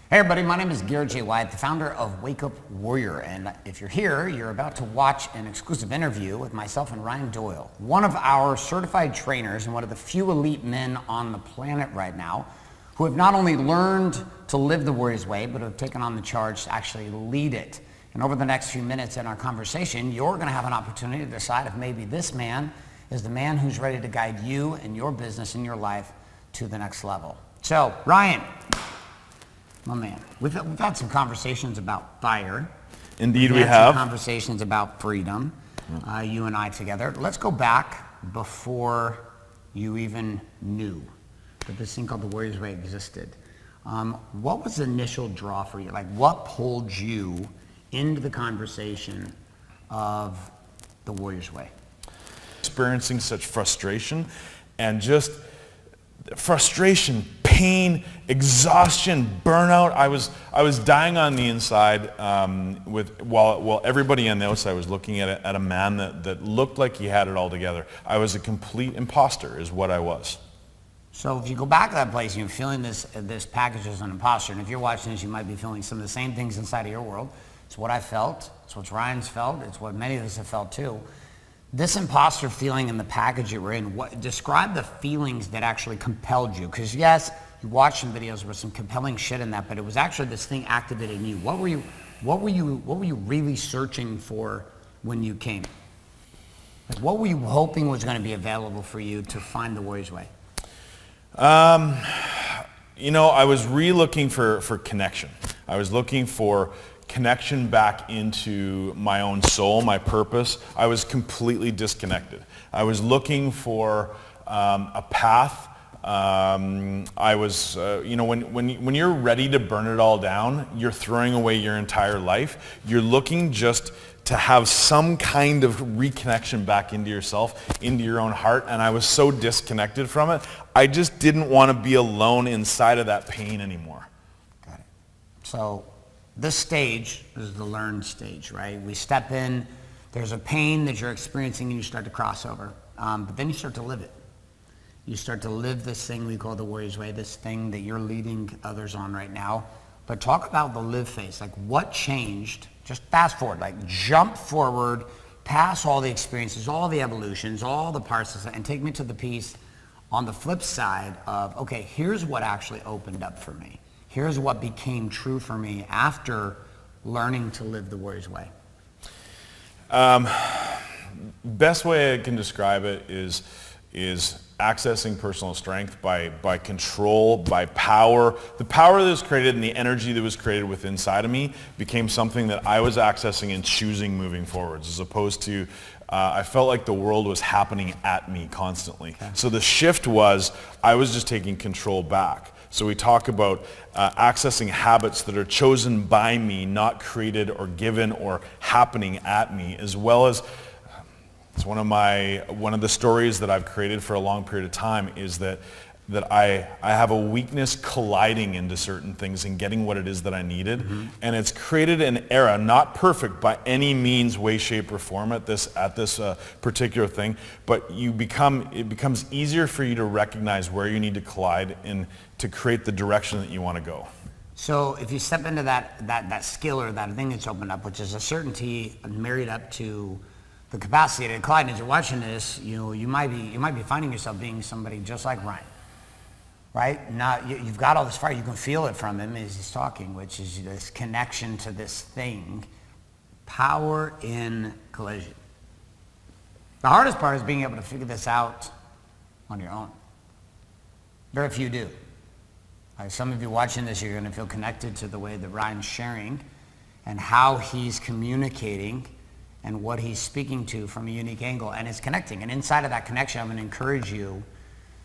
Hey everybody, my name is Garret J White, the founder of Wake Up Warrior, and if you're here, you're about to watch an exclusive interview with myself and Ryan Doyle, one of our certified trainers and one of the few elite men on the planet right now who have not only learned to live the Warrior's Way, but have taken on the charge to actually lead it. And over the next few minutes in our conversation, you're going to have an opportunity to decide if maybe this man is the man who's ready to guide you and your business and your life to the next level. So, Ryan. My man, we've had some conversations about fire. Indeed, we had have. Some conversations about freedom, you and I together. Let's go back before you even knew that this thing called the Warrior's Way existed. What was the initial draw for you? Like, what pulled you into the conversation of the Warrior's Way? Experiencing such frustration and just frustration, pain, exhaustion, burnout. I was dying on the inside while everybody on the outside was looking at a man that looked like he had it all together. I was a complete imposter is what I was. So if you go back to that place and you're feeling this package as an imposter, and if you're watching this, you might be feeling some of the same things inside of your world. It's what I felt. It's what Ryan's felt. It's what many of us have felt too. This imposter feeling in the package you were in, describe the feelings that actually compelled you. Because yes, you watched some videos with some compelling shit in that, but it was actually this thing activated in you. What were you really searching for when you came? Like, what were you hoping was going to be available for you to find the Warrior's Way? I was looking for connection. I was looking for connection back into my own soul, my purpose. I was completely disconnected. I was looking for a path. I was, when you're ready to burn it all down, you're throwing away your entire life. You're looking just to have some kind of reconnection back into yourself, into your own heart, and I was so disconnected from it. I just didn't want to be alone inside of that pain anymore. Got it. So this stage is the learned stage, right? We step in, there's a pain that you're experiencing and you start to cross over. But then you start to live it. You start to live this thing we call the Warrior's Way, this thing that you're leading others on right now. But talk about the live phase. Like, what changed? Just fast forward, like jump forward, pass all the experiences, all the evolutions, all the parts of it, and take me to the piece on the flip side of, okay, here's what actually opened up for me. Here's what became true for me after learning to live the Warrior's Way. Best way I can describe it is accessing personal strength by control, by power. The power that was created and the energy that was created within inside of me became something that I was accessing and choosing moving forwards, as opposed to I felt like the world was happening at me constantly. Okay. So the shift was I was just taking control back. So we talk about accessing habits that are chosen by me, not created or given or happening at me, as well as it's one of the stories that I've created for a long period of time is that I have a weakness colliding into certain things and getting what it is that I needed. Mm-hmm. And it's created an era, not perfect by any means, way, shape, or form at this particular thing, but it becomes easier for you to recognize where you need to collide and to create the direction that you want to go. So if you step into that skill or that thing that's opened up, which is a certainty married up to the capacity to collide, and as you're watching this, you might be finding yourself being somebody just like Ryan. Right? Now, you've got all this fire. You can feel it from him as he's talking, which is this connection to this thing. Power in collision. The hardest part is being able to figure this out on your own. Very few do. Some of you watching this, you're going to feel connected to the way that Ryan's sharing and how he's communicating and what he's speaking to from a unique angle. And it's connecting. And inside of that connection, I'm going to encourage you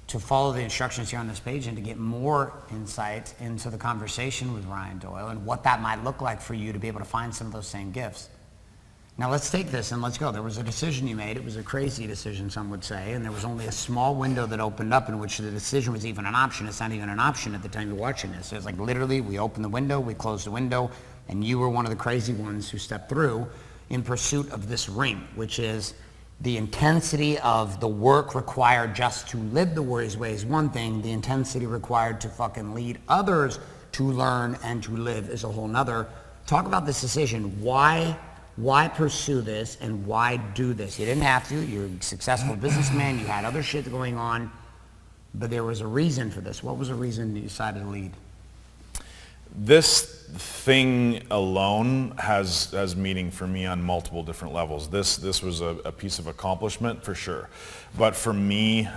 to follow the instructions here on this page and to get more insight into the conversation with Ryan Doyle and what that might look like for you to be able to find some of those same gifts. Now let's take this and let's go. There was a decision you made. It was a crazy decision, some would say, and there was only a small window that opened up in which the decision was even an option. It's not even an option at the time you're watching this. It's like literally we opened the window, we closed the window, and you were one of the crazy ones who stepped through in pursuit of this ring, which is the intensity of the work required just to live the Warrior's Way is one thing. The intensity required to fucking lead others to learn and to live is a whole nother. Talk about this decision. Why pursue this and why do this? You didn't have to. You're a successful businessman. You had other shit going on, but there was a reason for this. What was the reason you decided to lead? This thing alone has meaning for me on multiple different levels. This was a piece of accomplishment for sure. But for me,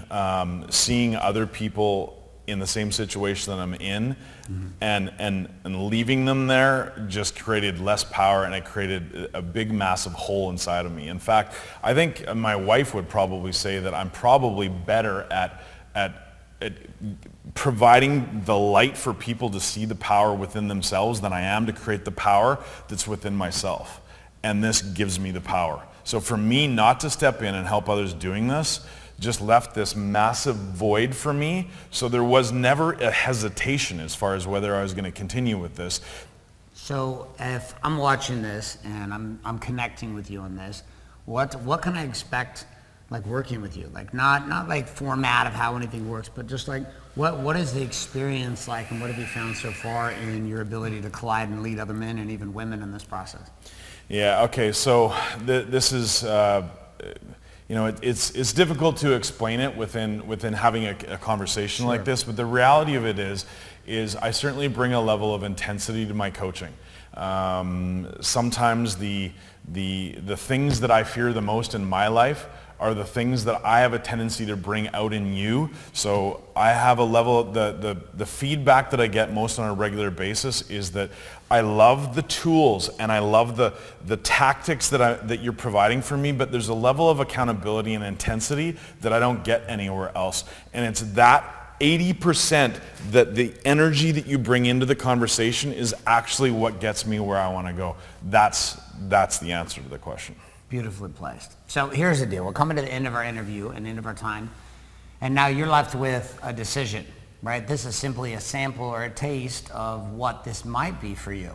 seeing other people in the same situation that I'm in, and leaving them there just created less power, and it created a big massive hole inside of me. In fact, I think my wife would probably say that I'm probably better at providing the light for people to see the power within themselves than I am to create the power that's within myself. And this gives me the power. So for me not to step in and help others doing this just left this massive void for me. So there was never a hesitation as far as whether I was going to continue with this. So if I'm watching this and I'm connecting with you on this, what can I expect, like, working with you? Like, not like format of how anything works, but just like what is the experience like, and what have you found so far in your ability to collide and lead other men and even women in this process? Yeah. Okay. So this is. It's difficult to explain it within having a conversation like this, but the reality of it is I certainly bring a level of intensity to my coaching. Sometimes the things that I fear the most in my life are the things that I have a tendency to bring out in you. So I have a level, the feedback that I get most on a regular basis is that I love the tools and I love the tactics that you're providing for me, but there's a level of accountability and intensity that I don't get anywhere else. And it's that 80% that the energy that you bring into the conversation is actually what gets me where I want to go. That's the answer to the question. Beautifully placed. So here's the deal. We're coming to the end of our interview and end of our time. And now you're left with a decision, right? This is simply a sample or a taste of what this might be for you.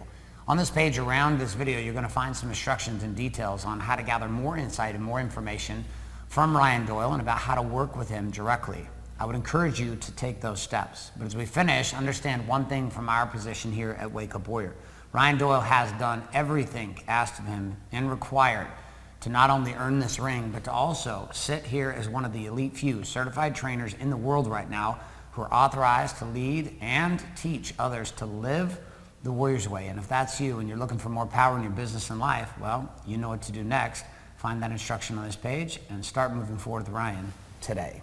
On this page around this video, you're going to find some instructions and details on how to gather more insight and more information from Ryan Doyle and about how to work with him directly. I would encourage you to take those steps. But as we finish, understand one thing from our position here at Wake Up Warrior. Ryan Doyle has done everything asked of him and required to not only earn this ring, but to also sit here as one of the elite few certified trainers in the world right now who are authorized to lead and teach others to live the Warrior's Way. And if that's you and you're looking for more power in your business and life, well, you know what to do next. Find that instruction on this page and start moving forward with Ryan today.